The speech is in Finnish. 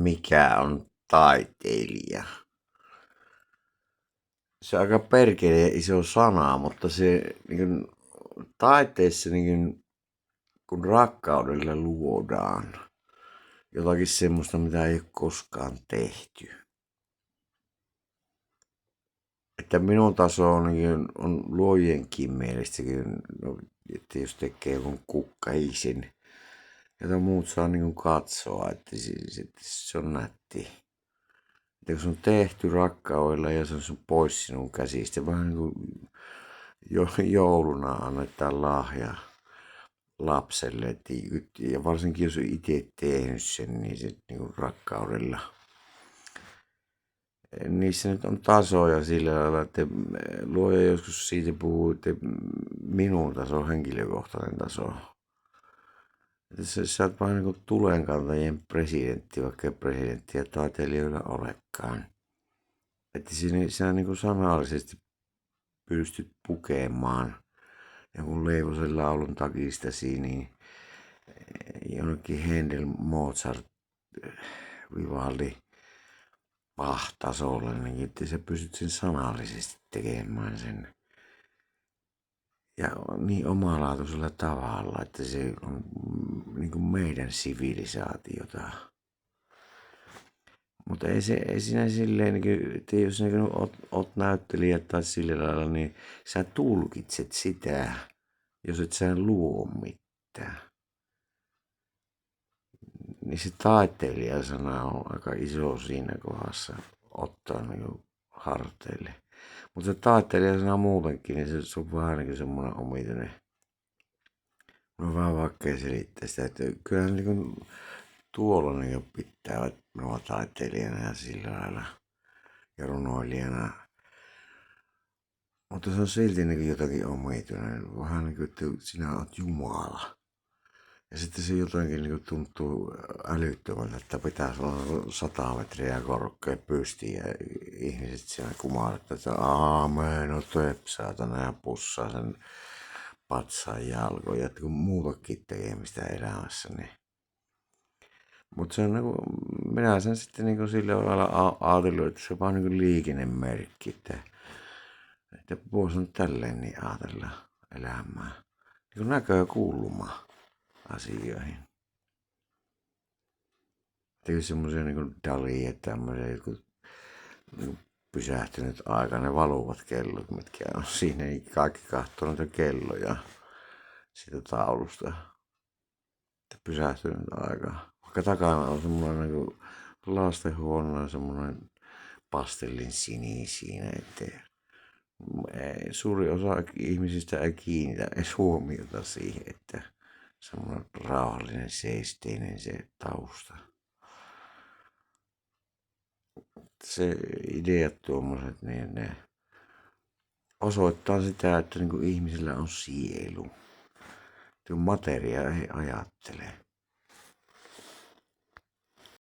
mikä on taiteilija. Se on aika perkeleen iso sana, mutta se niin taiteessa kun rakkaudella luodaan jotakin semmoista, mitä ei ole koskaan tehty. Että minun taso on luojienkin mielestäkin, että jos tekee jonkun kukkaisen, jota muut saa katsoa, että se on nätti. Että kun se on tehty rakkaudella ja se on pois sinun käsistä, vähän niin kuin jouluna annetaan lahja lapselle. Ja varsinkin jos on itse tehnyt sen, niin se niin rakkaudella. Niissä nyt on tasoja sillä lailla, että luoja joskus siitä puhuu, että minun taso, henkilökohtainen taso. Että sä oot vähän niin kuin tulenkantajien presidentti, vaikka ei presidenttiä taiteilijoilla olekaan. Että sinä niin kuin sanallisesti pystyt pukemaan jonkun Leivosen laulun takistasi, niin jonnekin Händel, Mozart, Vivaldi, Bach-tasolle, niin että sä pystyt sen sanallisesti tekemään sen. Ja niin omalaatuisella tavalla, että se on niin kuin meidän sivilisaatiota. Mutta ei siinä silleen, että jos oot näyttelijä tai sillä lailla, niin sä tulkitset sitä, jos et sä luo mitään. Niin se taiteilija-sana on aika iso siinä kohdassa ottaa harteille. Mutta se taiteilija-sana muutenkin, niin se on vähän niin kuin semmoinen omituinen. On vähän vaikea selittää sitä, että kyllähän niin tuolla niin pitävät minua taiteilijana ja sillä lailla ja runoilijana. Mutta se on silti niin jotakin omituinen, vähän niin kuin, että sinä olet Jumala. Ja sitten se jotenkin niin tuntuu älyttömältä, että pitäisi olla 100 metriä korkea pysti ja ihmiset siellä kumartavat, että aamen, no saatana ja pussaa sen patsaan jalkoja, että kun muutakin tekemistä elämässä. Niin. Mutta se on niin kuin, minä sen sitten niin sillä lailla ajatellut, että se on vaan niin liikennemerkki, että voisi nyt tälleen niin ajatella elämää. Niin kuin näkökulma asioihin. Teki semmoisia niin Dali ja tämmöisiä jotkut niin pysähtynyt aika, ne valuvat kellot, mitkä on siinä, niin kaikki katsoo noita kelloja siitä taulusta. Että pysähtynyt aika. Vaikka takana on semmoinen niin lastenhuone, semmoinen pastellin sinisiä, että suuri osa ihmisistä ei kiinnitä edes huomiota siihen, että semmoinen rauhallinen seisteinen se tausta. Se ideat tuommoiset, niin ne osoittaa sitä, että niin kuin ihmisillä on sielu. Tuo materia ei ajattele.